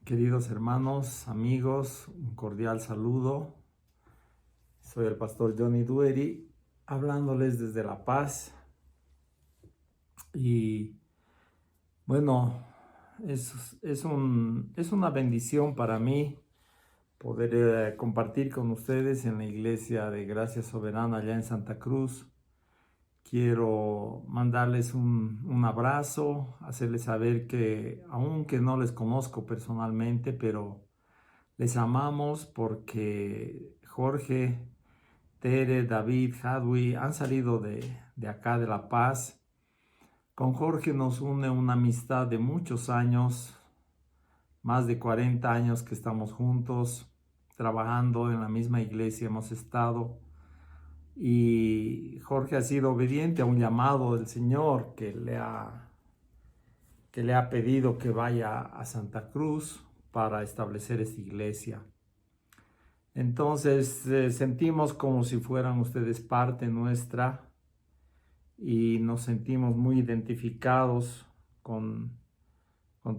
Queridos hermanos, amigos, un cordial saludo. Soy el pastor Johnny Dueri, hablándoles desde La Paz. Y bueno, es una bendición para mí poder compartir con ustedes en la Iglesia de Gracia Soberana allá en Santa Cruz. Quiero mandarles un abrazo, hacerles saber que aunque no les conozco personalmente, pero les amamos porque Jorge, Tere, David, Hadwi han salido de acá de La Paz. Con Jorge nos une una amistad de muchos años, más de 40 años que estamos juntos, trabajando en la misma iglesia hemos estado. Y Jorge ha sido obediente a un llamado del Señor que le ha pedido que vaya a Santa Cruz para establecer esta iglesia. Entonces sentimos como si fueran ustedes parte nuestra y nos sentimos muy identificados con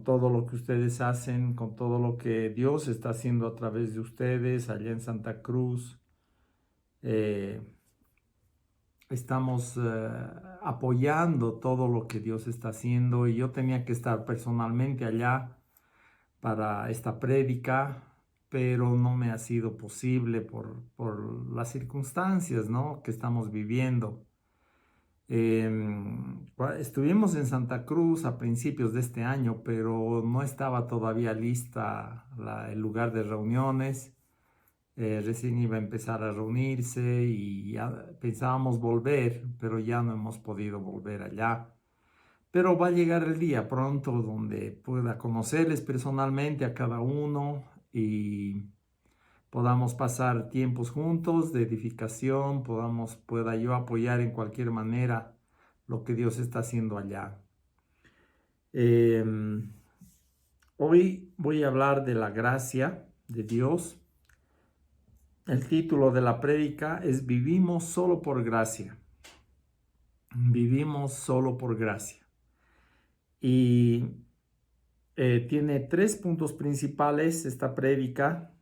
todo lo que ustedes hacen, con todo lo que Dios está haciendo a través de ustedes allá en Santa Cruz. Estamos apoyando todo lo que Dios está haciendo y yo tenía que estar personalmente allá para esta prédica, pero no me ha sido posible por las circunstancias, ¿no?, que estamos viviendo. Estuvimos en Santa Cruz a principios de este año, pero no estaba todavía lista el lugar de reuniones. Recién iba a empezar a reunirse y ya pensábamos volver, pero ya no hemos podido volver allá. Pero va a llegar el día pronto donde pueda conocerles personalmente a cada uno y podamos pasar tiempos juntos de edificación, pueda yo apoyar en cualquier manera lo que Dios está haciendo allá. Hoy voy a hablar de la gracia de Dios. El título de la prédica es Vivimos solo por gracia. Vivimos solo por gracia. Y tiene 3 puntos principales esta prédica.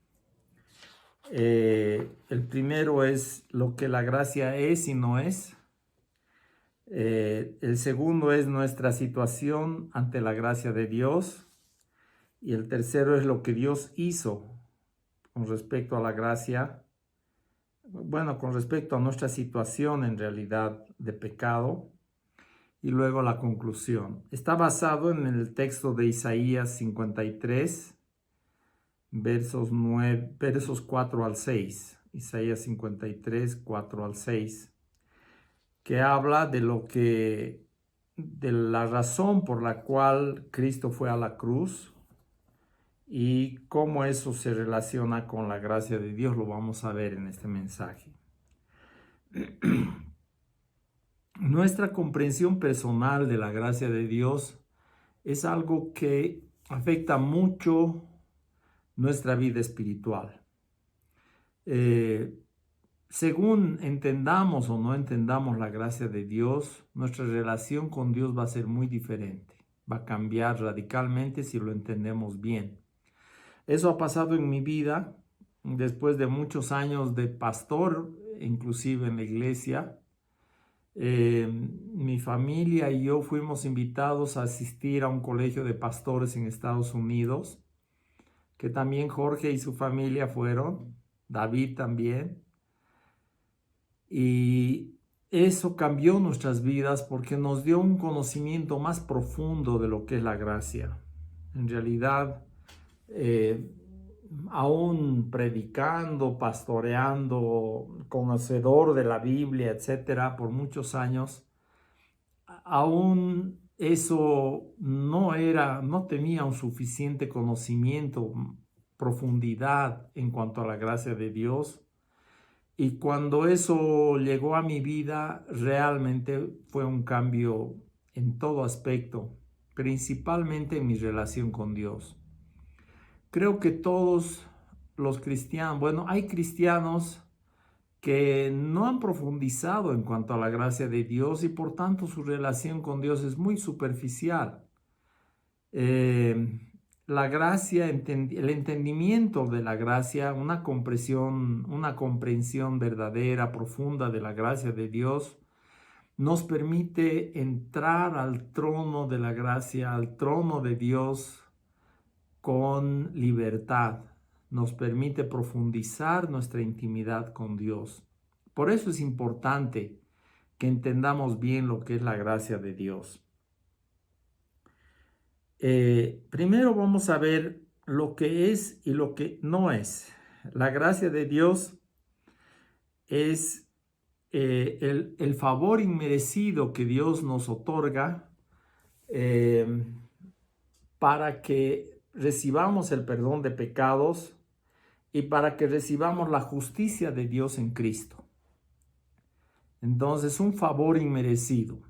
El primero es lo que la gracia es y no es. El segundo es nuestra situación ante la gracia de Dios. Y el tercero es lo que Dios hizo con respecto a la gracia. Bueno, con respecto a nuestra situación en realidad de pecado. Y luego la conclusión. Está basado en el texto de Isaías 53, versos 4 al 6. Isaías 53, 4 al 6. Que habla de la razón por la cual Cristo fue a la cruz y cómo eso se relaciona con la gracia de Dios. Lo vamos a ver en este mensaje. Nuestra comprensión personal de la gracia de Dios es algo que afecta mucho nuestra vida espiritual. Según entendamos o no entendamos la gracia de Dios, nuestra relación con Dios va a ser muy diferente. Va a cambiar radicalmente si lo entendemos bien. Eso ha pasado en mi vida después de muchos años de pastor, inclusive en la iglesia. Mi familia y yo fuimos invitados a asistir a un colegio de pastores en Estados Unidos, que también Jorge y su familia fueron, David también. Y eso cambió nuestras vidas porque nos dio un conocimiento más profundo de lo que es la gracia. En realidad, aún predicando, pastoreando, conocedor de la Biblia, etcétera, por muchos años, aún eso no tenía un suficiente conocimiento, profundidad en cuanto a la gracia de Dios. Y cuando eso llegó a mi vida, realmente fue un cambio en todo aspecto, principalmente en mi relación con Dios. Creo que todos los cristianos, bueno, hay cristianos que no han profundizado en cuanto a la gracia de Dios y por tanto su relación con Dios es muy superficial. la gracia, el entendimiento de la gracia, una comprensión verdadera, profunda de la gracia de Dios, nos permite entrar al trono de la gracia, al trono de Dios con libertad. Nos permite profundizar nuestra intimidad con Dios. Por eso es importante que entendamos bien lo que es la gracia de Dios. Primero vamos a ver lo que es y lo que no es. La gracia de Dios es el favor inmerecido que Dios nos otorga para que recibamos el perdón de pecados y para que recibamos la justicia de Dios en Cristo. Entonces, un favor inmerecido.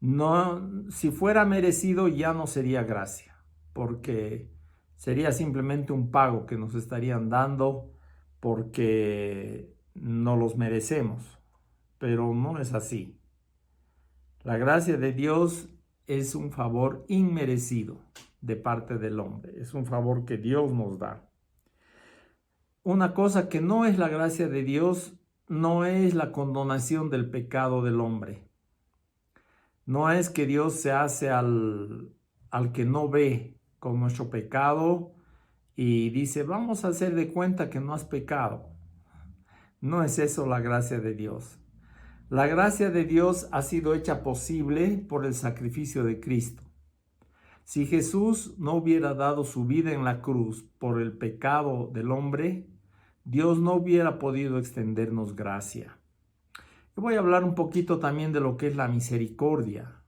No, si fuera merecido ya no sería gracia, porque sería simplemente un pago que nos estarían dando porque no los merecemos, pero no es así. La gracia de Dios es un favor inmerecido de parte del hombre, es un favor que Dios nos da. Una cosa que no es la gracia de Dios no es la condonación del pecado del hombre. No es que Dios se hace al que no ve con nuestro pecado y dice, vamos a hacer de cuenta que no has pecado. No es eso la gracia de Dios. La gracia de Dios ha sido hecha posible por el sacrificio de Cristo. Si Jesús no hubiera dado su vida en la cruz por el pecado del hombre, Dios no hubiera podido extendernos gracia. Voy a hablar un poquito también de lo que es la misericordia.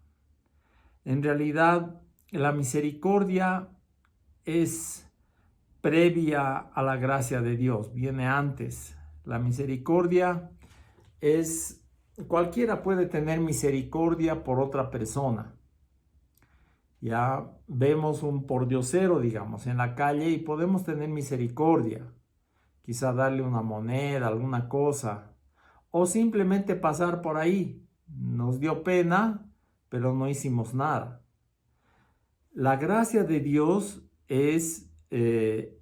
En realidad, la misericordia es previa a la gracia de Dios, viene antes. La misericordia es, cualquiera puede tener misericordia por otra persona. Ya vemos un pordiosero, digamos, en la calle y podemos tener misericordia. Quizá darle una moneda, alguna cosa. O simplemente pasar por ahí. Nos dio pena, pero no hicimos nada. La gracia de Dios es el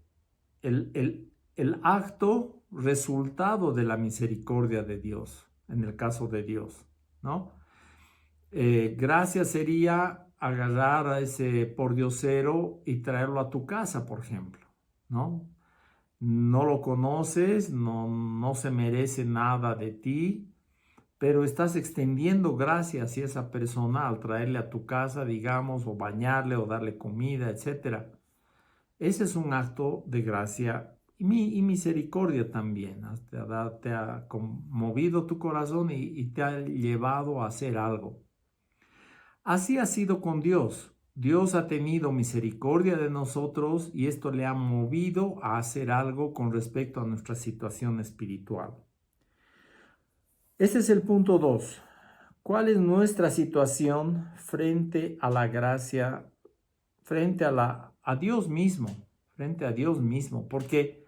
acto resultado de la misericordia de Dios, en el caso de Dios, ¿no? Gracia sería agarrar a ese pordiosero y traerlo a tu casa, por ejemplo, ¿no? No lo conoces, no se merece nada de ti, pero estás extendiendo gracia hacia esa persona al traerle a tu casa, digamos, o bañarle o darle comida, etc. Ese es un acto de gracia y misericordia también. Te ha conmovido tu corazón y te ha llevado a hacer algo. Así ha sido con Dios. Dios ha tenido misericordia de nosotros y esto le ha movido a hacer algo con respecto a nuestra situación espiritual. Ese es el punto 2. ¿Cuál es nuestra situación frente a la gracia, frente a Dios mismo? Frente a Dios mismo, porque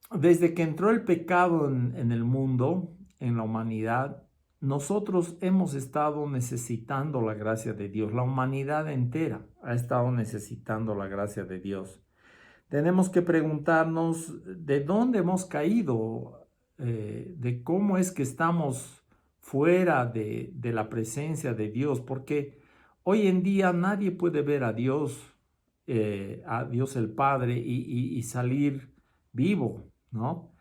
desde que entró el pecado en el mundo, en la humanidad, nosotros hemos estado necesitando la gracia de Dios. La humanidad entera ha estado necesitando la gracia de Dios. Tenemos que preguntarnos de dónde hemos caído, de cómo es que estamos fuera de la presencia de Dios, porque hoy en día nadie puede ver a Dios el Padre y salir vivo, ¿no?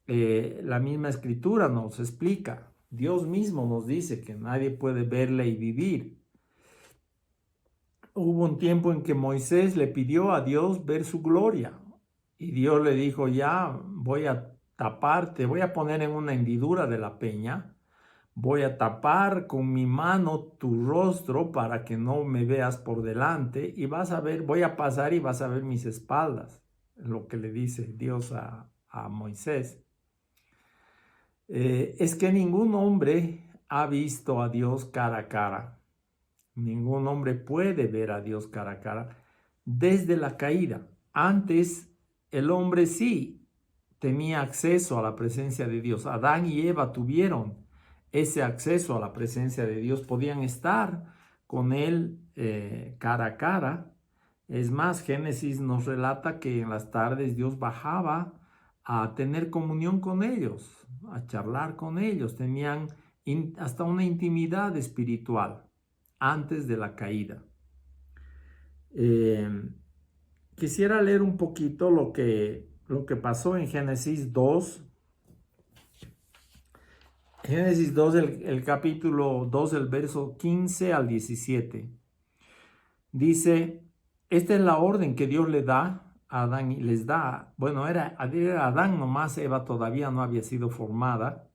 La misma Escritura nos explica, Dios mismo nos dice que nadie puede verle y vivir. Hubo un tiempo en que Moisés le pidió a Dios ver su gloria y Dios le dijo, ya voy a taparte, voy a poner en una hendidura de la peña, voy a tapar con mi mano tu rostro para que no me veas por delante y vas a ver, voy a pasar y vas a ver mis espaldas, lo que le dice Dios a Moisés. Es que ningún hombre ha visto a Dios cara a cara. Ningún hombre puede ver a Dios cara a cara desde la caída. Antes el hombre sí tenía acceso a la presencia de Dios. Adán y Eva tuvieron ese acceso a la presencia de Dios. Podían estar con Él cara a cara, Es más, Génesis nos relata que en las tardes Dios bajaba a tener comunión con ellos, a charlar con ellos. Tenían hasta una intimidad espiritual antes de la caída. Quisiera leer un poquito lo que pasó en Génesis 2. Génesis 2, el capítulo 2, el verso 15 al 17. Dice, esta es la orden que Dios le da a Adán y les da. Bueno, era Adán nomás, Eva todavía no había sido formada.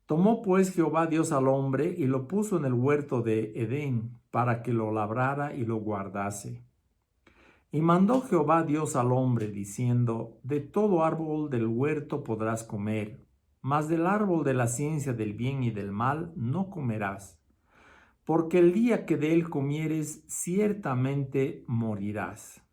Tomó pues Jehová Dios al hombre y lo puso en el huerto de Edén para que lo labrara y lo guardase. Y mandó Jehová Dios al hombre diciendo, de todo árbol del huerto podrás comer, mas del árbol de la ciencia del bien y del mal no comerás, porque el día que de él comieres ciertamente morirás.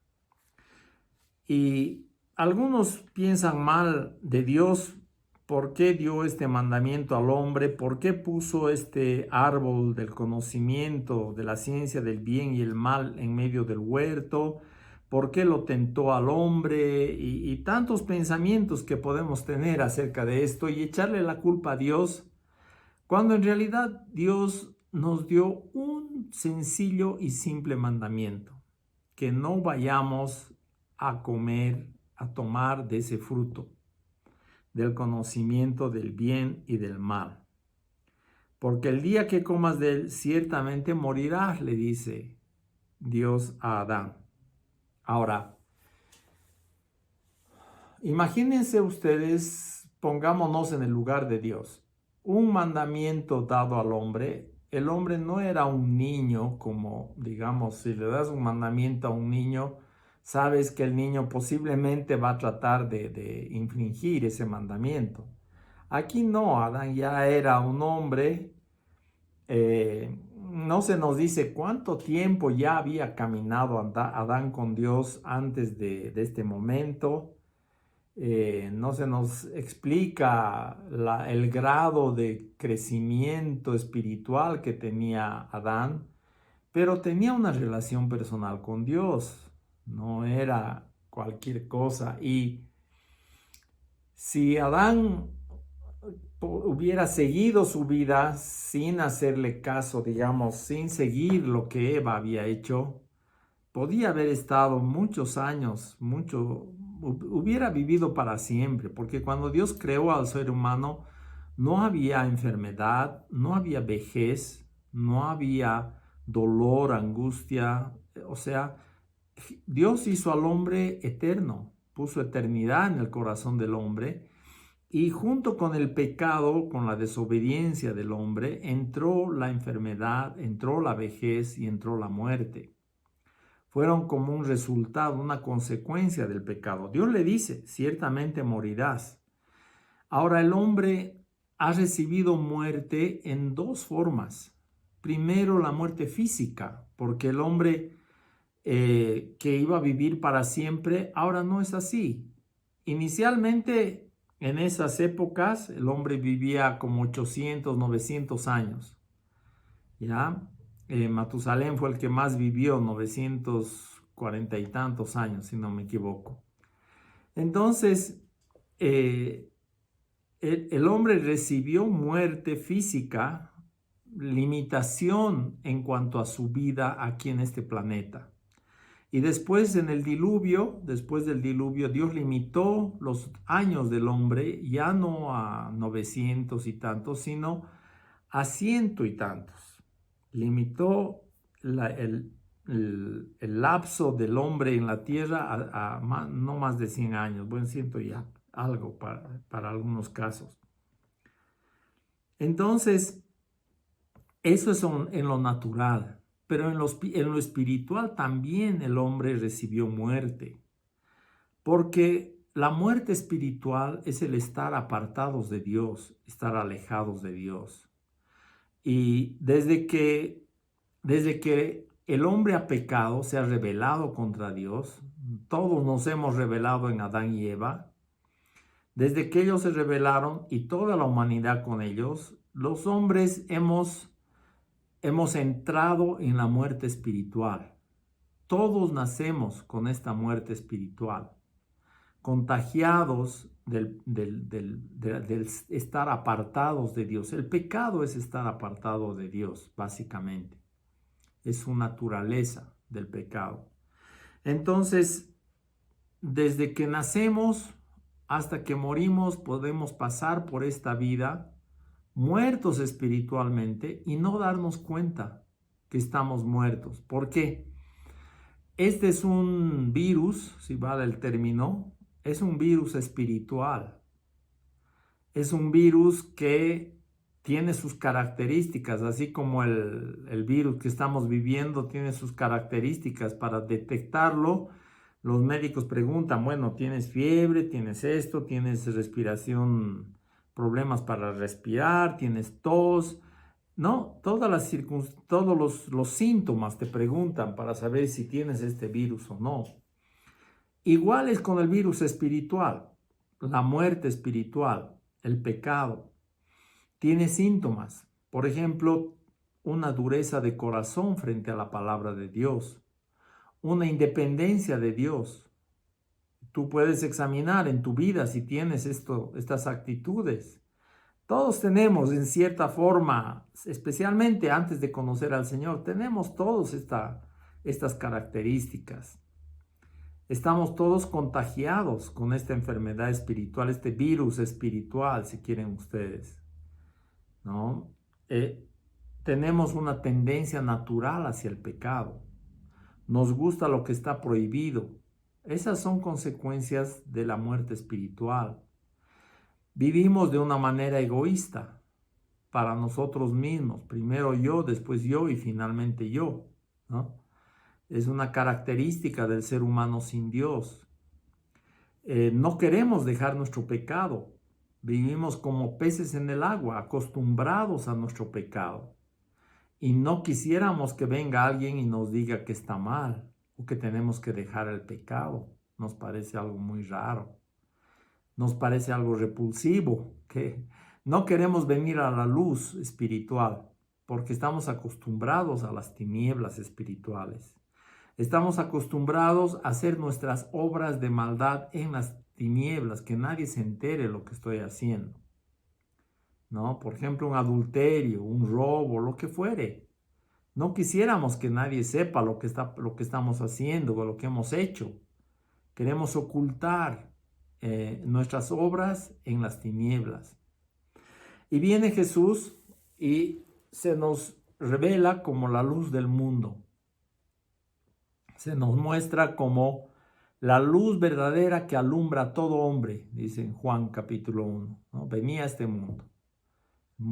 Y algunos piensan mal de Dios. ¿Por qué dio este mandamiento al hombre? ¿Por qué puso este árbol del conocimiento de la ciencia del bien y el mal en medio del huerto? ¿Por qué lo tentó al hombre? Y tantos pensamientos que podemos tener acerca de esto y echarle la culpa a Dios, cuando en realidad Dios nos dio un sencillo y simple mandamiento: que no vayamos a comer, a tomar de ese fruto del conocimiento del bien y del mal. Porque el día que comas de él, ciertamente morirás, le dice Dios a Adán. Ahora, imagínense ustedes, pongámonos en el lugar de Dios. Un mandamiento dado al hombre. El hombre no era un niño, como digamos, si le das un mandamiento a un niño, sabes que el niño posiblemente va a tratar de infringir ese mandamiento. Aquí no, Adán ya era un hombre. No se nos dice cuánto tiempo ya había caminado Adán con Dios antes de este momento. No se nos explica el grado de crecimiento espiritual que tenía Adán, pero tenía una relación personal con Dios, no era cualquier cosa. Y si Adán hubiera seguido su vida sin hacerle caso, digamos, sin seguir lo que Eva había hecho, podía haber estado muchos años, hubiera vivido para siempre, porque cuando Dios creó al ser humano, no había enfermedad, no había vejez, no había dolor, angustia. O sea, Dios hizo al hombre eterno, puso eternidad en el corazón del hombre, y junto con el pecado, con la desobediencia del hombre, entró la enfermedad, entró la vejez y entró la muerte. Fueron como un resultado, una consecuencia del pecado. Dios le dice, ciertamente morirás. Ahora el hombre ha recibido muerte en dos formas. Primero, la muerte física, porque el hombre que iba a vivir para siempre, ahora no es así. Inicialmente, en esas épocas, el hombre vivía como 800, 900 años. ¿Ya? Matusalén fue el que más vivió, 940 y tantos años, si no me equivoco. Entonces, el hombre recibió muerte física, limitación en cuanto a su vida aquí en este planeta. Y después después del diluvio, Dios limitó los años del hombre ya no a 900 y tantos, sino a 100 y tantos. Limitó el lapso del hombre en la tierra a no más de 100 años, bueno, 100 y algo para algunos casos. Entonces, eso es en lo natural, pero en lo espiritual también el hombre recibió muerte, porque la muerte espiritual es el estar apartados de Dios, estar alejados de Dios. Y desde que el hombre ha pecado, se ha rebelado contra Dios, todos nos hemos rebelado en Adán y Eva. Desde que ellos se rebelaron y toda la humanidad con ellos, los hombres hemos entrado en la muerte espiritual. Todos nacemos con esta muerte espiritual, contagiados del estar apartados de Dios. El pecado es estar apartado de Dios, básicamente. Es su naturaleza del pecado. Entonces, desde que nacemos hasta que morimos, podemos pasar por esta vida muertos espiritualmente y no darnos cuenta que estamos muertos. ¿Por qué? Este es un virus, si vale el término, es un virus espiritual. Es un virus que tiene sus características, así como el virus que estamos viviendo tiene sus características. Para detectarlo, los médicos preguntan, bueno, ¿tienes fiebre? ¿Tienes esto? ¿Tienes respiración, problemas para respirar? ¿Tienes tos? No, todos los síntomas te preguntan para saber si tienes este virus o no. Igual es con el virus espiritual, la muerte espiritual, el pecado. Tiene síntomas, por ejemplo, una dureza de corazón frente a la palabra de Dios, una independencia de Dios. Tú puedes examinar en tu vida si tienes estas actitudes. Todos tenemos en cierta forma, especialmente antes de conocer al Señor, tenemos todos estas características. Estamos todos contagiados con esta enfermedad espiritual, este virus espiritual, si quieren ustedes, ¿no? Tenemos una tendencia natural hacia el pecado. Nos gusta lo que está prohibido. Esas son consecuencias de la muerte espiritual. Vivimos de una manera egoísta, para nosotros mismos. Primero yo, después yo y finalmente yo, ¿no? Es una característica del ser humano sin Dios. No queremos dejar nuestro pecado. Vivimos como peces en el agua, acostumbrados a nuestro pecado. Y no quisiéramos que venga alguien y nos diga que está mal o que tenemos que dejar el pecado. Nos parece algo muy raro. Nos parece algo repulsivo, que no queremos venir a la luz espiritual porque estamos acostumbrados a las tinieblas espirituales. Estamos acostumbrados a hacer nuestras obras de maldad en las tinieblas, que nadie se entere lo que estoy haciendo, ¿no? Por ejemplo, un adulterio, un robo, lo que fuere. No quisiéramos que nadie sepa lo que estamos haciendo o lo que hemos hecho. Queremos ocultar nuestras obras en las tinieblas. Y viene Jesús y se nos revela como la luz del mundo. Se nos muestra como la luz verdadera que alumbra a todo hombre, dice en Juan capítulo 1, ¿no? Venía a este mundo. El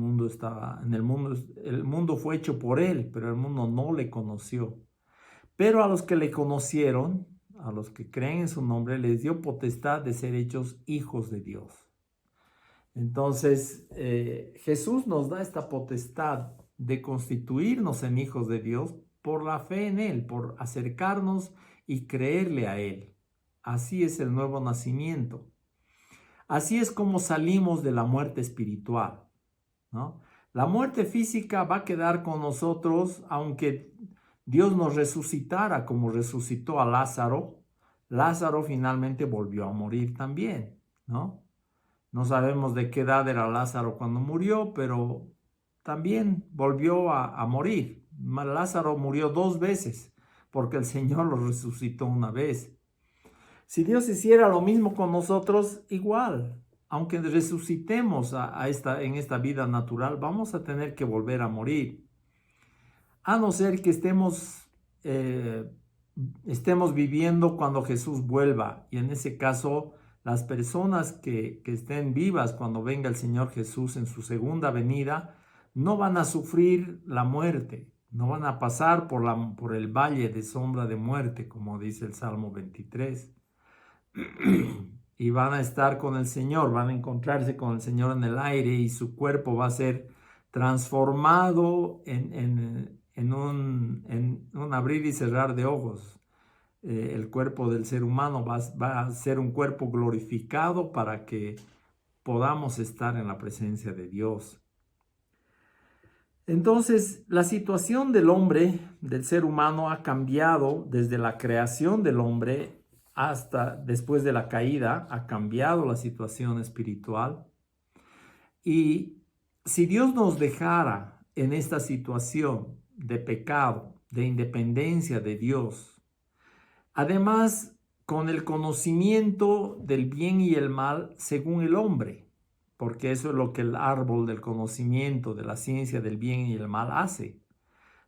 mundo fue hecho por él, pero el mundo no le conoció. Pero a los que le conocieron, a los que creen en su nombre, les dio potestad de ser hechos hijos de Dios. Entonces, Jesús nos da esta potestad de constituirnos en hijos de Dios por la fe en Él, por acercarnos y creerle a Él. Así es el nuevo nacimiento. Así es como salimos de la muerte espiritual, ¿no? La muerte física va a quedar con nosotros, aunque Dios nos resucitara como resucitó a Lázaro. Lázaro finalmente volvió a morir también, ¿no? No sabemos de qué edad era Lázaro cuando murió, pero también volvió a morir. Lázaro murió 2 veces porque el Señor lo resucitó una vez. Si Dios hiciera lo mismo con nosotros, igual, aunque resucitemos en esta vida natural, vamos a tener que volver a morir. A no ser que estemos viviendo cuando Jesús vuelva. Y en ese caso, las personas que estén vivas cuando venga el Señor Jesús en su segunda venida, no van a sufrir la muerte, no van a pasar por el valle de sombra de muerte, como dice el Salmo 23. Y van a estar con el Señor, van a encontrarse con el Señor en el aire y su cuerpo va a ser transformado en un abrir y cerrar de ojos. El cuerpo del ser humano va a ser un cuerpo glorificado para que podamos estar en la presencia de Dios. Entonces, la situación del hombre, del ser humano, ha cambiado desde la creación del hombre hasta después de la caída, ha cambiado la situación espiritual. Y si Dios nos dejara en esta situación de pecado, de independencia de Dios, además con el conocimiento del bien y el mal según el hombre, porque eso es lo que el árbol del conocimiento de la ciencia del bien y el mal hace.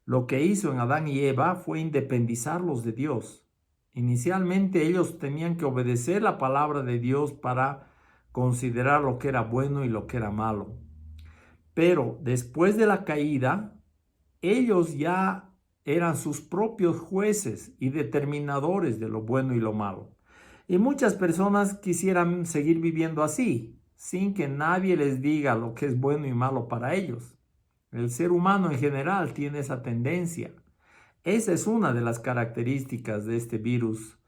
Lo que hizo en Adán y Eva fue independizarlos de Dios. Inicialmente ellos tenían que obedecer la palabra de Dios para considerar lo que era bueno y lo que era malo. Pero después de la caída, ellos ya eran sus propios jueces y determinadores de lo bueno y lo malo. Y muchas personas quisieran seguir viviendo así, sin que nadie les diga lo que es bueno y malo para ellos. El ser humano en general tiene esa tendencia. Esa es una de las características de este virus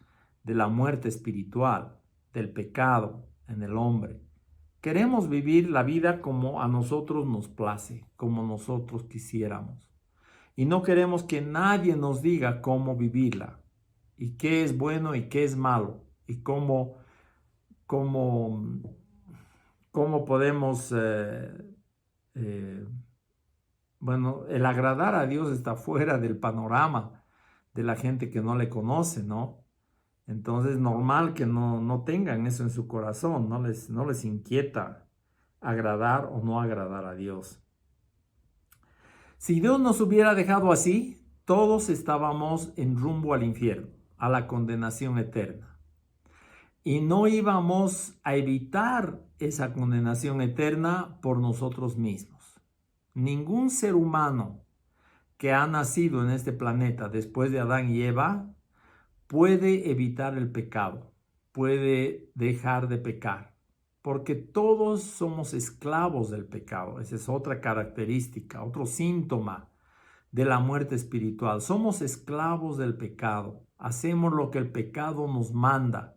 de la muerte espiritual, del pecado en el hombre. Queremos vivir la vida como a nosotros nos place, como nosotros quisiéramos. Y no queremos que nadie nos diga cómo vivirla, y qué es bueno y qué es malo, y cómo, cómo podemos, bueno, el agradar a Dios está fuera del panorama de la gente que no le conoce, ¿no? Entonces es normal que no tengan eso en su corazón, no les inquieta agradar o no agradar a Dios. Si Dios nos hubiera dejado así, todos estábamos en rumbo al infierno, a la condenación eterna. Y no íbamos a evitar esa condenación eterna por nosotros mismos. Ningún ser humano que ha nacido en este planeta después de Adán y Eva puede evitar el pecado, puede dejar de pecar, porque todos somos esclavos del pecado. Esa es otra característica, otro síntoma de la muerte espiritual. Somos esclavos del pecado, hacemos lo que el pecado nos manda,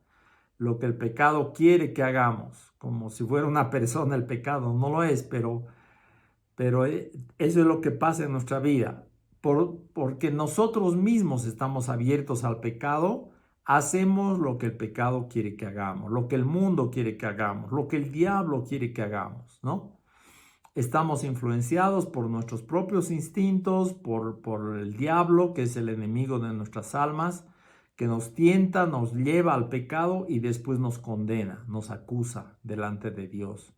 lo que el pecado quiere que hagamos, como si fuera una persona el pecado. No lo es, pero eso es lo que pasa en nuestra vida. Porque nosotros mismos estamos abiertos al pecado, hacemos lo que el pecado quiere que hagamos, lo que el mundo quiere que hagamos, lo que el diablo quiere que hagamos, ¿no? Estamos influenciados por nuestros propios instintos, por el diablo, que es el enemigo de nuestras almas, que nos tienta, nos lleva al pecado y después nos condena, nos acusa delante de Dios.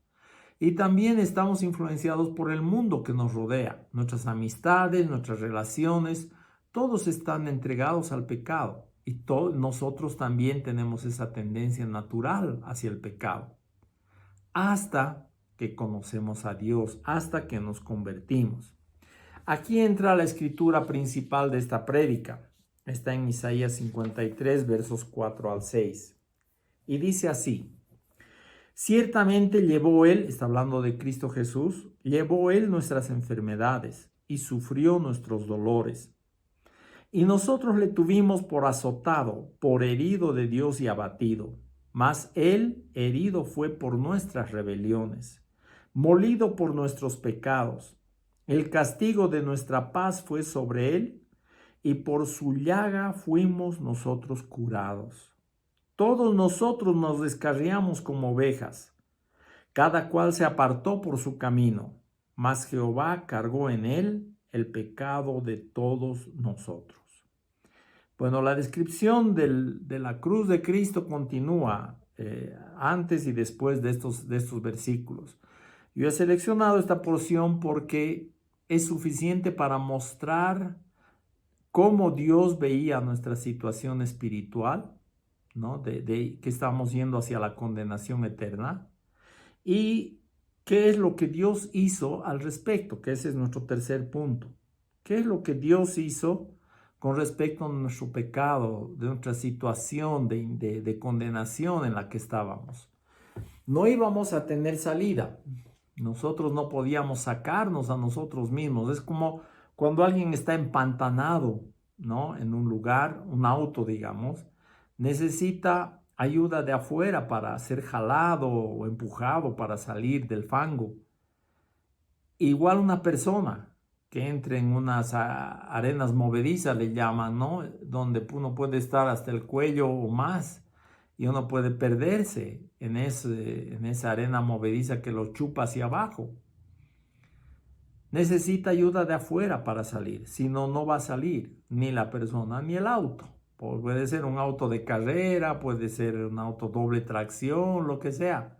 Y también estamos influenciados por el mundo que nos rodea. Nuestras amistades, nuestras relaciones, todos están entregados al pecado. Y nosotros también tenemos esa tendencia natural hacia el pecado. Hasta que conocemos a Dios, hasta que nos convertimos. Aquí entra la escritura principal de esta prédica. Está en Isaías 53, versos 4 al 6. Y dice así: ciertamente llevó Él, está hablando de Cristo Jesús, llevó Él nuestras enfermedades y sufrió nuestros dolores. Y nosotros le tuvimos por azotado, por herido de Dios y abatido. Mas Él herido fue por nuestras rebeliones, molido por nuestros pecados. El castigo de nuestra paz fue sobre Él, y por su llaga fuimos nosotros curados. Todos nosotros nos descarriamos como ovejas, cada cual se apartó por su camino, mas Jehová cargó en él el pecado de todos nosotros. Bueno, la descripción de la cruz de Cristo continúa antes y después de estos versículos. Yo he seleccionado esta porción porque es suficiente para mostrar cómo Dios veía nuestra situación espiritual, ¿no? De que estamos yendo hacia la condenación eterna, y qué es lo que Dios hizo al respecto, que ese es nuestro tercer punto. ¿Qué es lo que Dios hizo con respecto a nuestro pecado, de nuestra situación de condenación en la que estábamos? No íbamos a tener salida. Nosotros no podíamos sacarnos a nosotros mismos. Es como cuando alguien está empantanado, ¿no? En un lugar, un auto, digamos, necesita ayuda de afuera para ser jalado o empujado para salir del fango. Igual una persona que entre en unas arenas movedizas, le llaman, ¿no? Donde uno puede estar hasta el cuello o más y uno puede perderse en esa arena movediza que lo chupa hacia abajo. Necesita ayuda de afuera para salir, si no, no va a salir ni la persona ni el auto. Puede ser un auto de carrera, puede ser un auto doble tracción, lo que sea.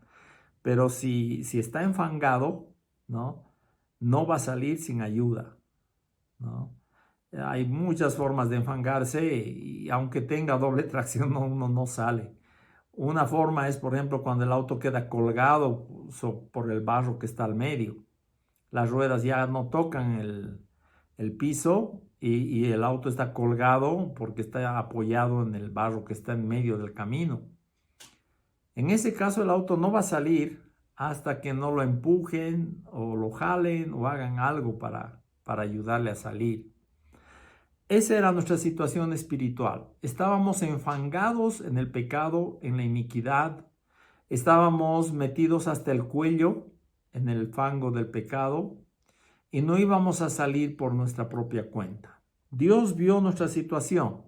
Pero si está enfangado, ¿no? No va a salir sin ayuda, ¿no? Hay muchas formas de enfangarse y aunque tenga doble tracción, uno no sale. Una forma es, por ejemplo, cuando el auto queda colgado por el barro que está al medio. Las ruedas ya no tocan el piso y el auto está colgado porque está apoyado en el barro que está en medio del camino. En ese caso el auto no va a salir hasta que no lo empujen o lo jalen o hagan algo para ayudarle a salir. Esa era nuestra situación espiritual. Estábamos enfangados en el pecado, en la iniquidad. Estábamos metidos hasta el cuello en el fango del pecado y no íbamos a salir por nuestra propia cuenta. Dios vio nuestra situación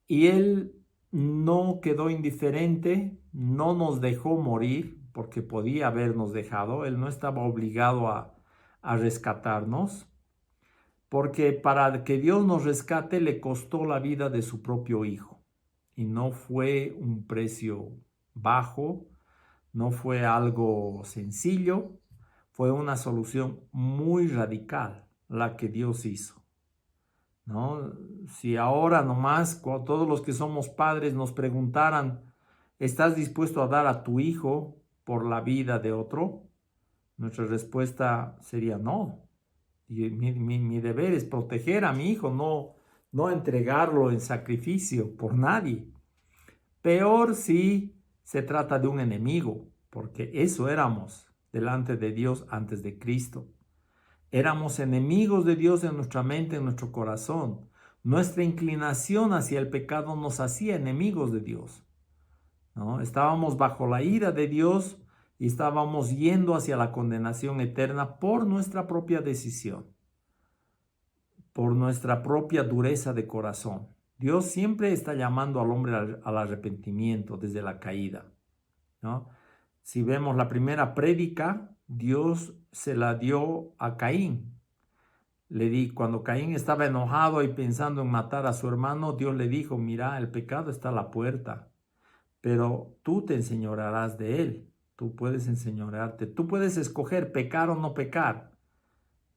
y Él no quedó indiferente, no nos dejó morir porque podía habernos dejado. Él no estaba obligado a rescatarnos, porque para que Dios nos rescate le costó la vida de su propio hijo y no fue un precio bajo, no fue algo sencillo, fue una solución muy radical la que Dios hizo, ¿no? Si ahora nomás todos los que somos padres nos preguntaran, ¿estás dispuesto a dar a tu hijo por la vida de otro? Nuestra respuesta sería no. Y mi deber es proteger a mi hijo, no entregarlo en sacrificio por nadie. Peor si se trata de un enemigo, porque eso éramos delante de Dios antes de Cristo. Éramos enemigos de Dios en nuestra mente, en nuestro corazón. Nuestra inclinación hacia el pecado nos hacía enemigos de Dios, ¿no? Estábamos bajo la ira de Dios y estábamos yendo hacia la condenación eterna por nuestra propia decisión, por nuestra propia dureza de corazón. Dios siempre está llamando al hombre al arrepentimiento desde la caída, ¿no? Si vemos la primera prédica, Dios se la dio a Caín. Cuando Caín estaba enojado y pensando en matar a su hermano, Dios le dijo, mira, el pecado está a la puerta, pero tú te enseñorearás de él. Tú puedes enseñorearte, tú puedes escoger pecar o no pecar,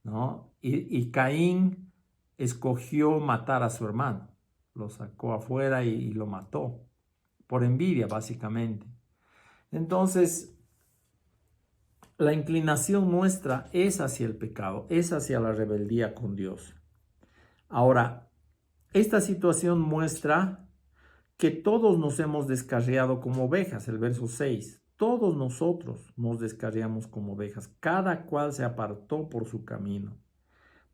¿no? Y Caín escogió matar a su hermano. Lo sacó afuera y lo mató, por envidia básicamente. Entonces, la inclinación nuestra es hacia el pecado, es hacia la rebeldía con Dios. Ahora, esta situación muestra que todos nos hemos descarriado como ovejas, el verso 6. Todos nosotros nos descarriamos como ovejas, cada cual se apartó por su camino,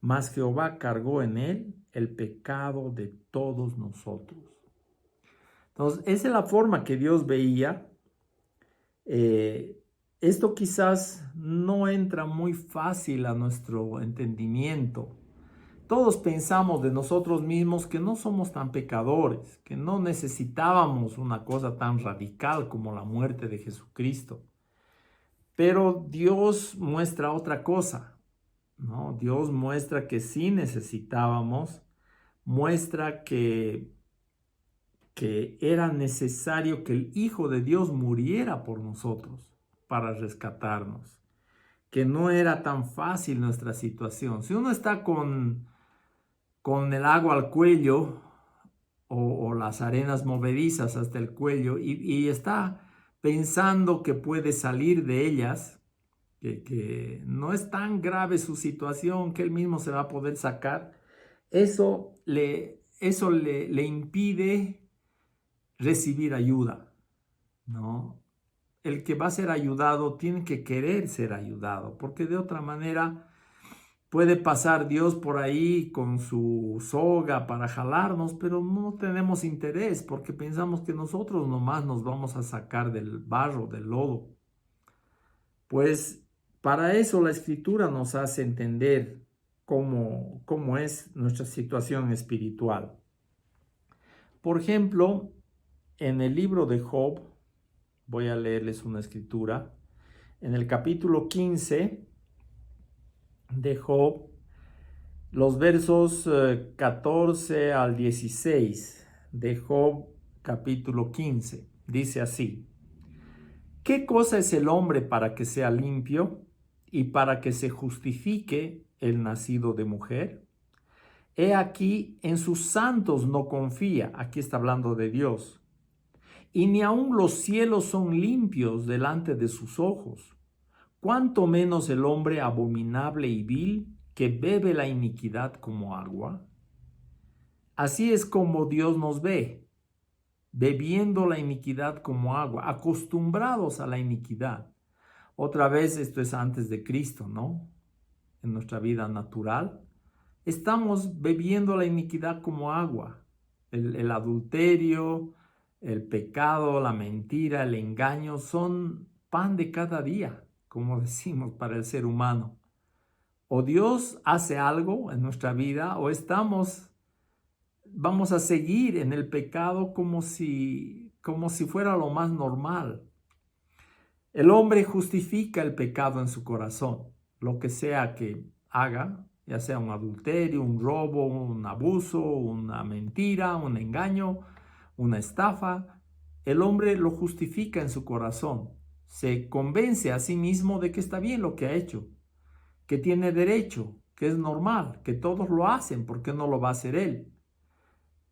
mas Jehová cargó en él el pecado de todos nosotros. Entonces, esa es la forma que Dios veía. Esto quizás no entra muy fácil a nuestro entendimiento. Todos pensamos de nosotros mismos que no somos tan pecadores, que no necesitábamos una cosa tan radical como la muerte de Jesucristo. Pero Dios muestra otra cosa, ¿no? Dios muestra que sí necesitábamos, muestra que era necesario que el Hijo de Dios muriera por nosotros para rescatarnos, que no era tan fácil nuestra situación. Si uno está con el agua al cuello o las arenas movedizas hasta el cuello y está pensando que puede salir de ellas, que no es tan grave su situación, que él mismo se va a poder sacar, eso le impide recibir ayuda, ¿no? El que va a ser ayudado tiene que querer ser ayudado, porque de otra manera puede pasar Dios por ahí con su soga para jalarnos, pero no tenemos interés porque pensamos que nosotros nomás nos vamos a sacar del barro, del lodo. Pues para eso la Escritura nos hace entender cómo es nuestra situación espiritual. Por ejemplo, en el libro de Job, voy a leerles una escritura, en el capítulo 15 de Job, los versos 14 al 16 de Job capítulo 15, dice así: ¿Qué cosa es el hombre para que sea limpio y para que se justifique el nacido de mujer? He aquí, en sus santos no confía, aquí está hablando de Dios, y ni aun los cielos son limpios delante de sus ojos. ¿Cuánto menos el hombre abominable y vil que bebe la iniquidad como agua? Así es como Dios nos ve, bebiendo la iniquidad como agua, acostumbrados a la iniquidad. Otra vez, esto es antes de Cristo, ¿no? En nuestra vida natural, estamos bebiendo la iniquidad como agua. El adulterio, el pecado, la mentira, el engaño son pan de cada día, como decimos, para el ser humano. O Dios hace algo en nuestra vida o vamos a seguir en el pecado como si fuera lo más normal. El hombre justifica el pecado en su corazón, lo que sea que haga, ya sea un adulterio, un robo, un abuso, una mentira, un engaño, una estafa. El hombre lo justifica en su corazón, se convence a sí mismo de que está bien lo que ha hecho, que tiene derecho, que es normal, que todos lo hacen, ¿por qué no lo va a hacer él?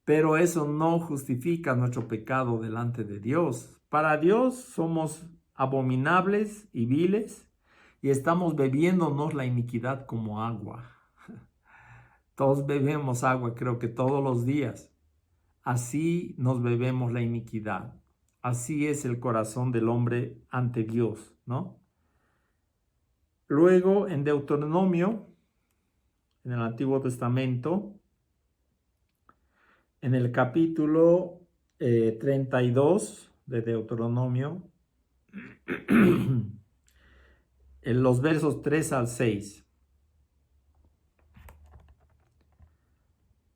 Pero eso no justifica nuestro pecado delante de Dios. Para Dios somos abominables y viles y estamos bebiéndonos la iniquidad como agua. Todos bebemos agua, creo que todos los días. Así nos bebemos la iniquidad. Así es el corazón del hombre ante Dios, ¿no? Luego, en Deuteronomio, en el Antiguo Testamento, en el capítulo 32 de Deuteronomio, en los versos 3 al 6,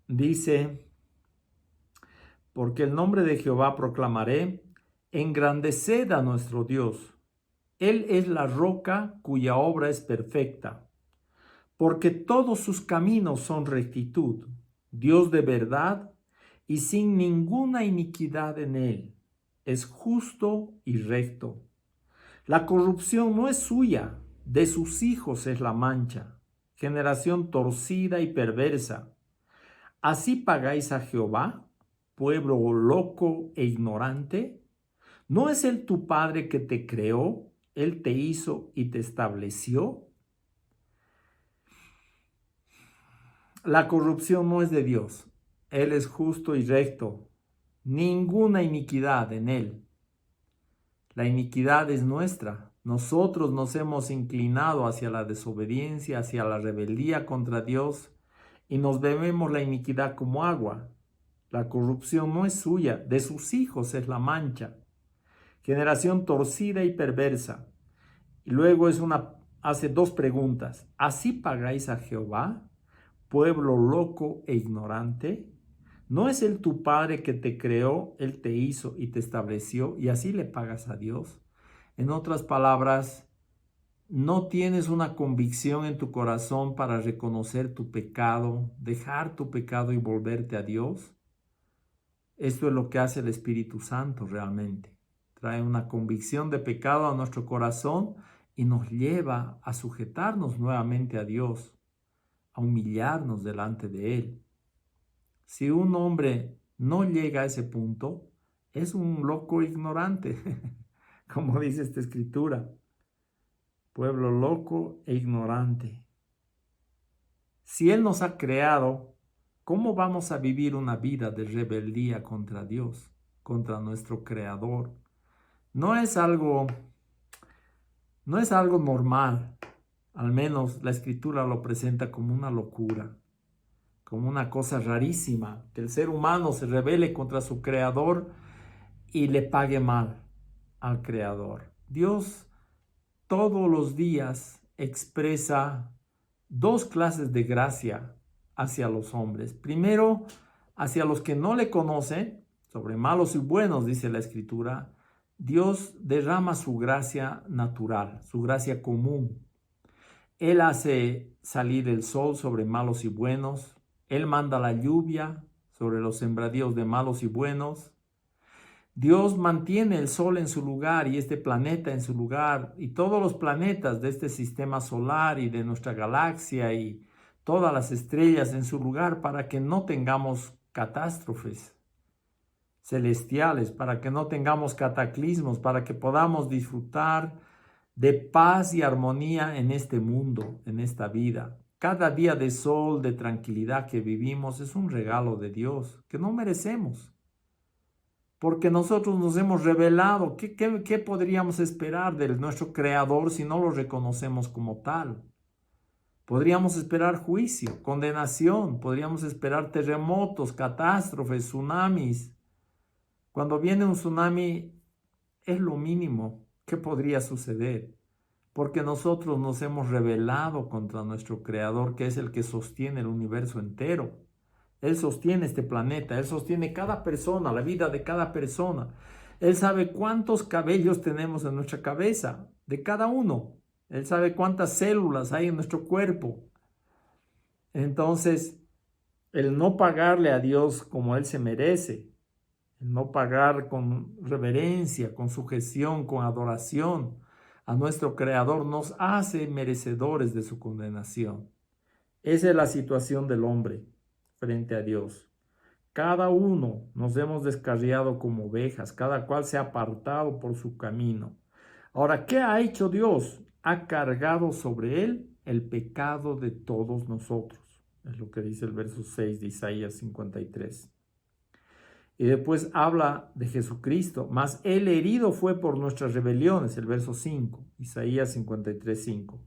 dice: porque el nombre de Jehová proclamaré, engrandeced a nuestro Dios. Él es la roca cuya obra es perfecta, porque todos sus caminos son rectitud, Dios de verdad y sin ninguna iniquidad en él. Es justo y recto. La corrupción no es suya, de sus hijos es la mancha, generación torcida y perversa. ¿Así pagáis a Jehová, pueblo loco e ignorante? ¿No es él tu padre que te creó? Él te hizo y te estableció. La corrupción no es de Dios. Él es justo y recto. Ninguna iniquidad en él. La iniquidad es nuestra. Nosotros nos hemos inclinado hacia la desobediencia, hacia la rebeldía contra Dios y nos bebemos la iniquidad como agua. La corrupción no es suya, de sus hijos es la mancha. Generación torcida y perversa. Y luego hace dos preguntas. ¿Así pagáis a Jehová, pueblo loco e ignorante? ¿No es él tu padre que te creó, él te hizo y te estableció y así le pagas a Dios? En otras palabras, no tienes una convicción en tu corazón para reconocer tu pecado, dejar tu pecado y volverte a Dios. Esto es lo que hace el Espíritu Santo realmente. Trae una convicción de pecado a nuestro corazón y nos lleva a sujetarnos nuevamente a Dios, a humillarnos delante de Él. Si un hombre no llega a ese punto, es un loco ignorante, como dice esta escritura. Pueblo loco e ignorante. Si Él nos ha creado, ¿cómo vamos a vivir una vida de rebeldía contra Dios, contra nuestro Creador? No es algo normal. Al menos la Escritura lo presenta como una locura, como una cosa rarísima, que el ser humano se rebele contra su Creador y le pague mal al Creador. Dios todos los días expresa dos clases de gracia hacia los hombres. Primero, hacia los que no le conocen, sobre malos y buenos, dice la Escritura, Dios derrama su gracia natural, su gracia común. Él hace salir el sol sobre malos y buenos. Él manda la lluvia sobre los sembradíos de malos y buenos. Dios mantiene el sol en su lugar y este planeta en su lugar y todos los planetas de este sistema solar y de nuestra galaxia y todas las estrellas en su lugar para que no tengamos catástrofes celestiales, para que no tengamos cataclismos, para que podamos disfrutar de paz y armonía en este mundo, en esta vida. Cada día de sol, de tranquilidad que vivimos es un regalo de Dios que no merecemos, porque nosotros nos hemos rebelado. ¿Qué podríamos esperar de nuestro Creador si no lo reconocemos como tal? Podríamos esperar juicio, condenación, podríamos esperar terremotos, catástrofes, tsunamis. Cuando viene un tsunami es lo mínimo que podría suceder, porque nosotros nos hemos rebelado contra nuestro Creador, que es el que sostiene el universo entero. Él sostiene este planeta, Él sostiene cada persona, la vida de cada persona. Él sabe cuántos cabellos tenemos en nuestra cabeza, de cada uno. Él sabe cuántas células hay en nuestro cuerpo. Entonces, el no pagarle a Dios como Él se merece, el no pagar con reverencia, con sujeción, con adoración a nuestro Creador, nos hace merecedores de su condenación. Esa es la situación del hombre frente a Dios. Cada uno nos hemos descarriado como ovejas, cada cual se ha apartado por su camino. Ahora, ¿qué ha hecho Dios? Ha cargado sobre él el pecado de todos nosotros. Es lo que dice el verso 6 de Isaías 53. Y después habla de Jesucristo, mas él herido fue por nuestras rebeliones, el verso 5, Isaías 53, 5.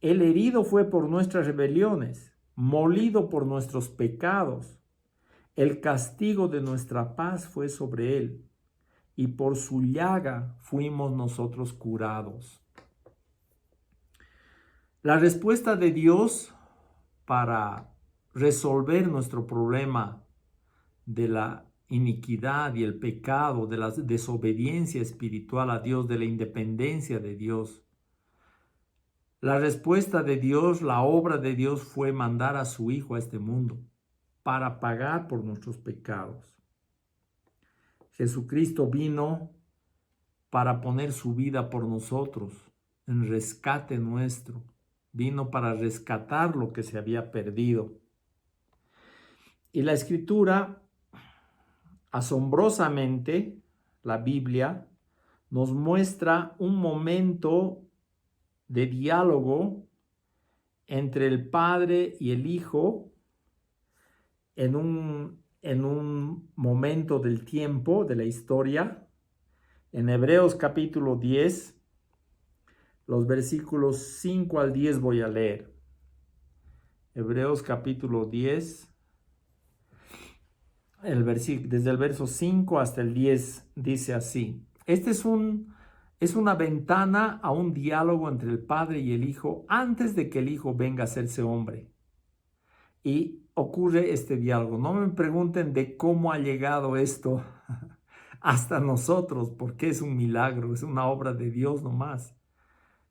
Él herido fue por nuestras rebeliones, molido por nuestros pecados. El castigo de nuestra paz fue sobre él, y por su llaga fuimos nosotros curados. La respuesta de Dios para resolver nuestro problema de la iniquidad y el pecado, de la desobediencia espiritual a Dios, de la independencia de Dios. La respuesta de Dios, la obra de Dios fue mandar a su Hijo a este mundo para pagar por nuestros pecados. Jesucristo vino para poner su vida por nosotros, en rescate nuestro. Vino para rescatar lo que se había perdido. Y la Escritura, asombrosamente, la Biblia, nos muestra un momento de diálogo entre el Padre y el Hijo en un momento del tiempo, de la historia. En Hebreos capítulo 10, los versículos 5 al 10 voy a leer. Hebreos capítulo 10, desde el verso 5 hasta el 10 dice así. Este es una ventana a un diálogo entre el Padre y el Hijo antes de que el Hijo venga a hacerse hombre. Y ocurre este diálogo. No me pregunten de cómo ha llegado esto hasta nosotros, porque es un milagro, es una obra de Dios nomás,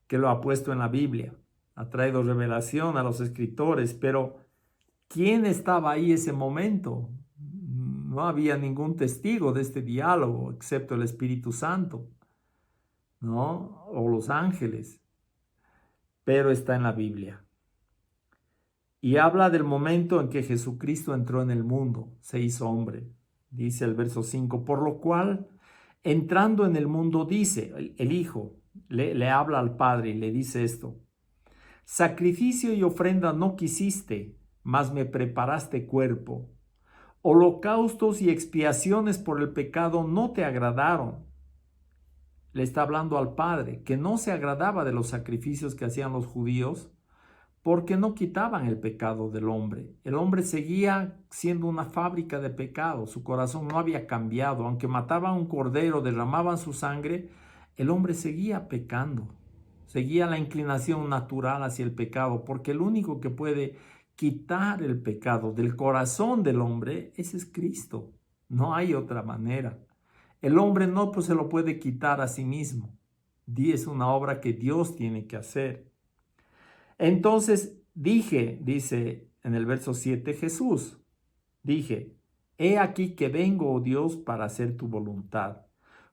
que lo ha puesto en la Biblia. Ha traído revelación a los escritores, pero ¿quién estaba ahí ese momento? No había ningún testigo de este diálogo, excepto el Espíritu Santo, ¿no? O los ángeles, pero está en la Biblia. Y habla del momento en que Jesucristo entró en el mundo, se hizo hombre. Dice el verso 5, por lo cual, entrando en el mundo, dice, el Hijo le habla al Padre y le dice esto: sacrificio y ofrenda no quisiste, mas me preparaste cuerpo. Holocaustos y expiaciones por el pecado no te agradaron. Le está hablando al Padre, que no se agradaba de los sacrificios que hacían los judíos, porque no quitaban el pecado del hombre. El hombre seguía siendo una fábrica de pecado, su corazón no había cambiado. Aunque mataban un cordero, derramaban su sangre, el hombre seguía pecando, seguía la inclinación natural hacia el pecado, porque el único que puede quitar el pecado del corazón del hombre, ese es Cristo. No hay otra manera. El hombre no se lo puede quitar a sí mismo. Es una obra que Dios tiene que hacer. Entonces dice en el verso 7 Jesús, dije, he aquí que vengo, oh Dios, para hacer tu voluntad.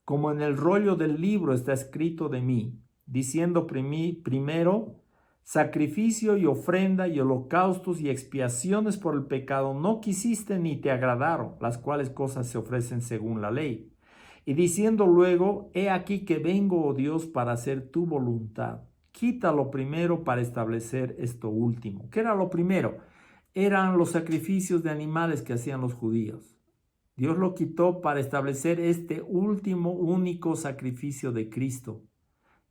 Como en el rollo del libro está escrito de mí, diciendo primero, sacrificio y ofrenda y holocaustos y expiaciones por el pecado no quisiste ni te agradaron, las cuales cosas se ofrecen según la ley. Y diciendo luego, he aquí que vengo, oh Dios, para hacer tu voluntad. Quita lo primero para establecer esto último. ¿Qué era lo primero? Eran los sacrificios de animales que hacían los judíos. Dios lo quitó para establecer este último, único sacrificio de Cristo.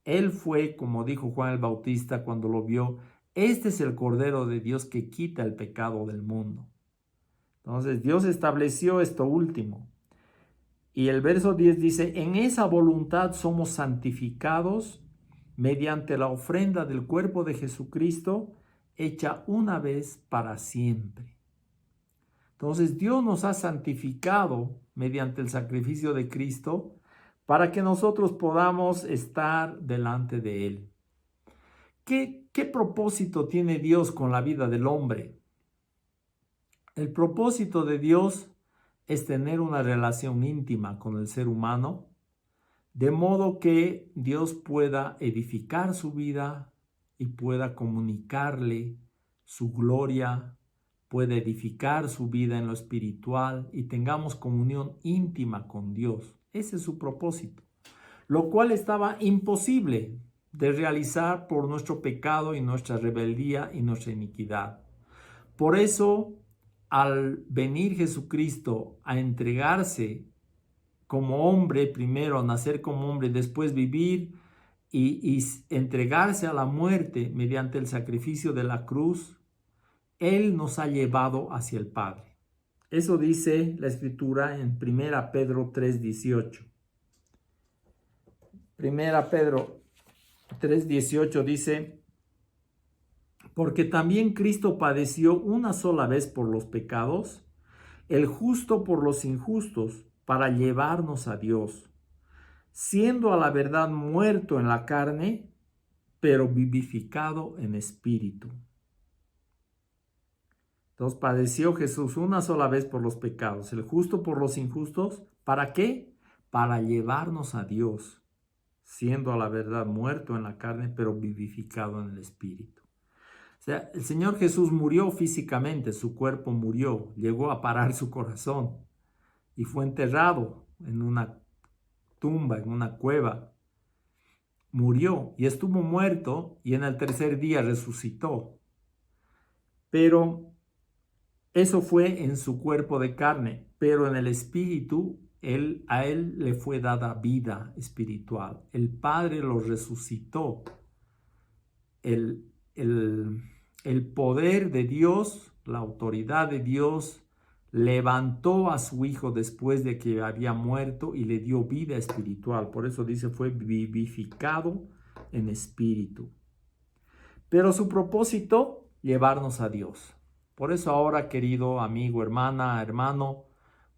Él fue, como dijo Juan el Bautista cuando lo vio, este es el Cordero de Dios que quita el pecado del mundo. Entonces Dios estableció esto último. Y el verso 10 dice, en esa voluntad somos santificados mediante la ofrenda del cuerpo de Jesucristo, hecha una vez para siempre. Entonces Dios nos ha santificado mediante el sacrificio de Cristo para que nosotros podamos estar delante de Él. ¿Qué propósito tiene Dios con la vida del hombre? El propósito de Dios es tener una relación íntima con el ser humano, de modo que Dios pueda edificar su vida y pueda comunicarle su gloria, pueda edificar su vida en lo espiritual y tengamos comunión íntima con Dios. Ese es su propósito, lo cual estaba imposible de realizar por nuestro pecado y nuestra rebeldía y nuestra iniquidad. Por eso, al venir Jesucristo a entregarse como hombre, primero a nacer como hombre, después vivir y entregarse a la muerte mediante el sacrificio de la cruz, Él nos ha llevado hacia el Padre. Eso dice la Escritura en 1 Pedro 3:18. 1 Pedro 3:18 dice, porque también Cristo padeció una sola vez por los pecados, el justo por los injustos, para llevarnos a Dios, siendo a la verdad muerto en la carne, pero vivificado en espíritu. Entonces padeció Jesús una sola vez por los pecados, el justo por los injustos. ¿Para qué? Para llevarnos a Dios, siendo a la verdad muerto en la carne, pero vivificado en el espíritu. O sea, el Señor Jesús murió físicamente, su cuerpo murió, llegó a parar su corazón y fue enterrado en una tumba, en una cueva. Murió y estuvo muerto y en el tercer día resucitó. Pero eso fue en su cuerpo de carne, pero en el espíritu, a él le fue dada vida espiritual. El Padre lo resucitó. El poder de Dios, la autoridad de Dios, levantó a su Hijo después de que había muerto y le dio vida espiritual. Por eso dice, fue vivificado en espíritu. Pero su propósito, llevarnos a Dios. Por eso ahora, querido amigo, hermana, hermano,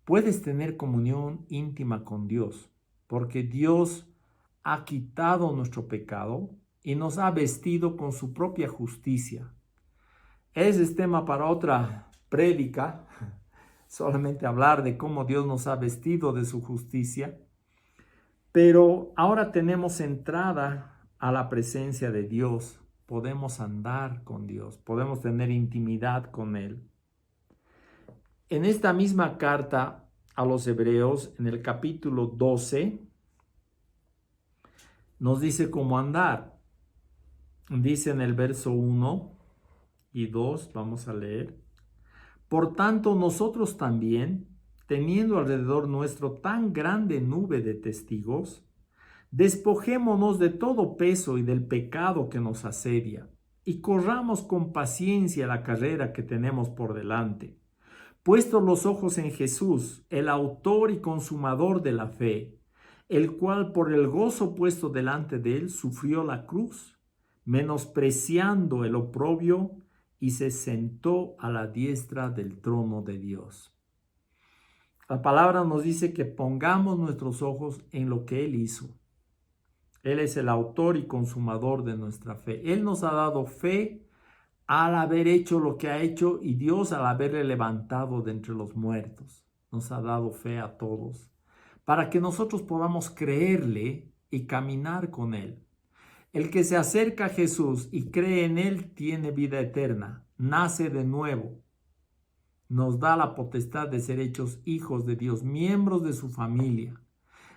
puedes tener comunión íntima con Dios, porque Dios ha quitado nuestro pecado y nos ha vestido con su propia justicia. Ese es tema para otra prédica, solamente hablar de cómo Dios nos ha vestido de su justicia. Pero ahora tenemos entrada a la presencia de Dios. Podemos andar con Dios, podemos tener intimidad con Él. En esta misma carta a los Hebreos, en el capítulo 12, nos dice cómo andar. Dice en el verso 1 y 2, vamos a leer. Por tanto, nosotros también, teniendo alrededor nuestro tan grande nube de testigos, despojémonos de todo peso y del pecado que nos asedia, y corramos con paciencia la carrera que tenemos por delante, puestos los ojos en Jesús, el autor y consumador de la fe, el cual por el gozo puesto delante de él sufrió la cruz, menospreciando el oprobio, y se sentó a la diestra del trono de Dios. La palabra nos dice que pongamos nuestros ojos en lo que Él hizo. Él es el autor y consumador de nuestra fe. Él nos ha dado fe al haber hecho lo que ha hecho, y Dios al haberle levantado de entre los muertos. Nos ha dado fe a todos para que nosotros podamos creerle y caminar con Él. El que se acerca a Jesús y cree en Él tiene vida eterna, nace de nuevo. Nos da la potestad de ser hechos hijos de Dios, miembros de su familia.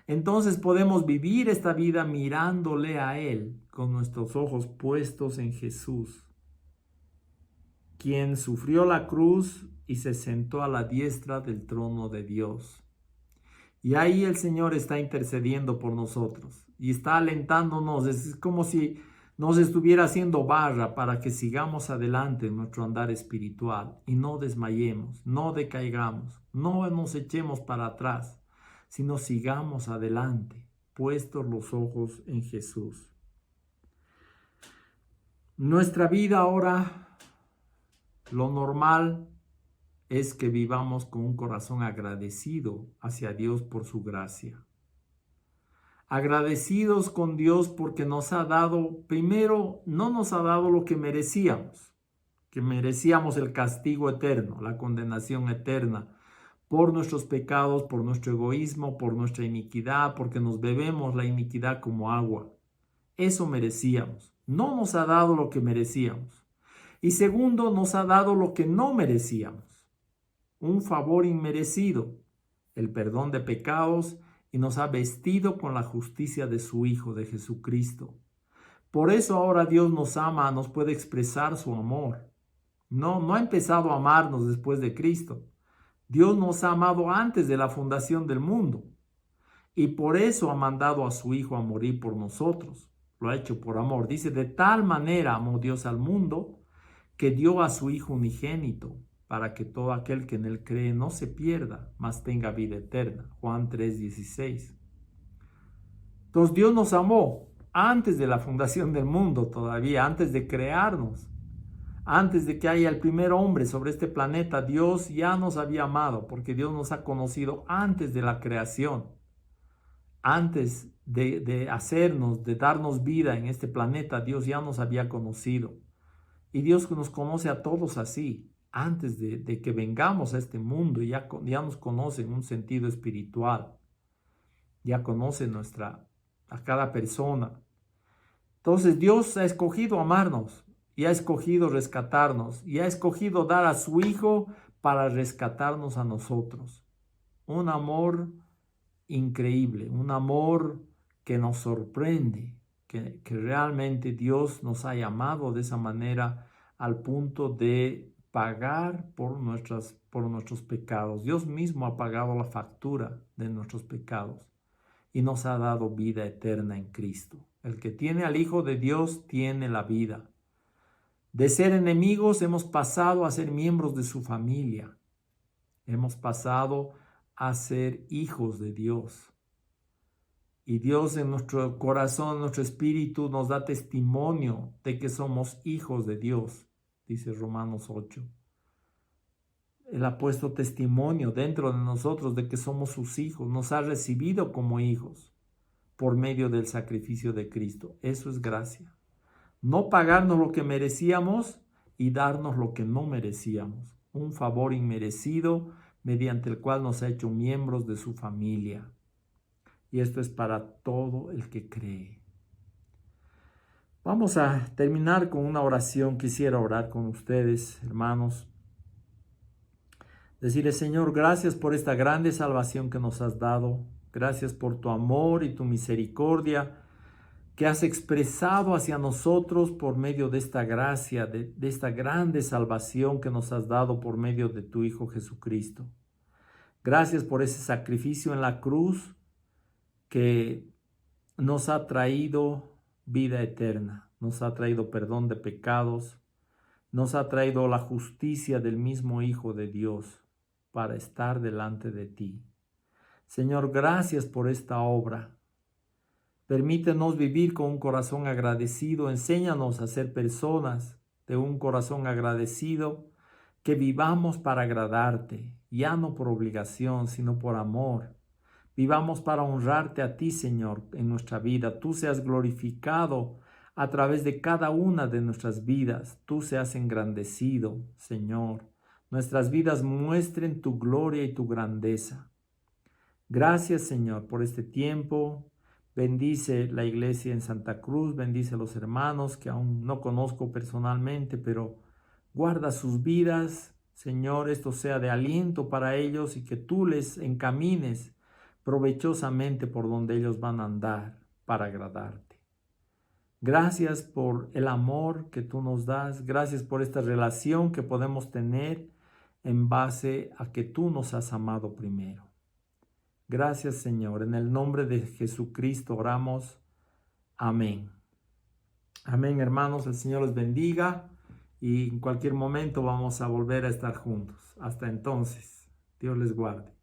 Entonces podemos vivir esta vida mirándole a Él con nuestros ojos puestos en Jesús, quien sufrió la cruz y se sentó a la diestra del trono de Dios. Y ahí el Señor está intercediendo por nosotros y está alentándonos. Es como si nos estuviera haciendo barra para que sigamos adelante en nuestro andar espiritual y no desmayemos, no decaigamos, no nos echemos para atrás, sino sigamos adelante, puestos los ojos en Jesús. Nuestra vida ahora, lo normal es que vivamos con un corazón agradecido hacia Dios por su gracia. Agradecidos con Dios porque nos ha dado, primero, no nos ha dado lo que merecíamos el castigo eterno, la condenación eterna, por nuestros pecados, por nuestro egoísmo, por nuestra iniquidad, porque nos bebemos la iniquidad como agua. Eso merecíamos. No nos ha dado lo que merecíamos. Y segundo, nos ha dado lo que no merecíamos. Un favor inmerecido, el perdón de pecados, y nos ha vestido con la justicia de su Hijo, de Jesucristo. Por eso ahora Dios nos ama, nos puede expresar su amor. No ha empezado a amarnos después de Cristo. Dios nos ha amado antes de la fundación del mundo. Y por eso ha mandado a su Hijo a morir por nosotros. Lo ha hecho por amor. Dice, de tal manera amó Dios al mundo que dio a su Hijo unigénito, para que todo aquel que en Él cree no se pierda, mas tenga vida eterna. Juan 3:16. Entonces Dios nos amó antes de la fundación del mundo todavía, antes de crearnos. Antes de que haya el primer hombre sobre este planeta, Dios ya nos había amado, porque Dios nos ha conocido antes de la creación. Antes de hacernos, de darnos vida en este planeta, Dios ya nos había conocido. Y Dios nos conoce a todos así. Antes de que vengamos a este mundo, ya nos conoce en un sentido espiritual. Ya conoce a cada persona. Entonces Dios ha escogido amarnos y ha escogido rescatarnos y ha escogido dar a su Hijo para rescatarnos a nosotros. Un amor increíble, un amor que nos sorprende, que realmente Dios nos ha amado de esa manera al punto de pagar por nuestros pecados. Dios mismo ha pagado la factura de nuestros pecados y nos ha dado vida eterna en Cristo. El que tiene al Hijo de Dios tiene la vida. De ser enemigos hemos pasado a ser miembros de su familia. Hemos pasado a ser hijos de Dios. Y Dios en nuestro corazón, nuestro espíritu, nos da testimonio de que somos hijos de Dios, dice Romanos 8. Él ha puesto testimonio dentro de nosotros de que somos sus hijos. Nos ha recibido como hijos por medio del sacrificio de Cristo. Eso es gracia. No pagarnos lo que merecíamos y darnos lo que no merecíamos. Un favor inmerecido mediante el cual nos ha hecho miembros de su familia. Y esto es para todo el que cree. Vamos a terminar con una oración. Quisiera orar con ustedes, hermanos. Decirle, Señor, gracias por esta grande salvación que nos has dado. Gracias por tu amor y tu misericordia que has expresado hacia nosotros por medio de esta gracia, de esta grande salvación que nos has dado por medio de tu Hijo Jesucristo. Gracias por ese sacrificio en la cruz que nos ha traído vida eterna, nos ha traído perdón de pecados, nos ha traído la justicia del mismo Hijo de Dios para estar delante de ti. Señor, gracias por esta obra. Permítenos vivir con un corazón agradecido. Enséñanos a ser personas de un corazón agradecido, que vivamos para agradarte, ya no por obligación, sino por amor. Vivamos para honrarte a ti, Señor, en nuestra vida. Tú seas glorificado a través de cada una de nuestras vidas. Tú seas engrandecido, Señor. Nuestras vidas muestren tu gloria y tu grandeza. Gracias, Señor, por este tiempo. Bendice la iglesia en Santa Cruz, bendice a los hermanos que aún no conozco personalmente, pero guarda sus vidas, Señor, esto sea de aliento para ellos y que tú les encamines provechosamente por donde ellos van a andar para agradarte. Gracias por el amor que tú nos das, gracias por esta relación que podemos tener en base a que tú nos has amado primero. Gracias, Señor. En el nombre de Jesucristo oramos. Amén. Amén, hermanos. El Señor les bendiga y en cualquier momento vamos a volver a estar juntos. Hasta entonces, Dios les guarde.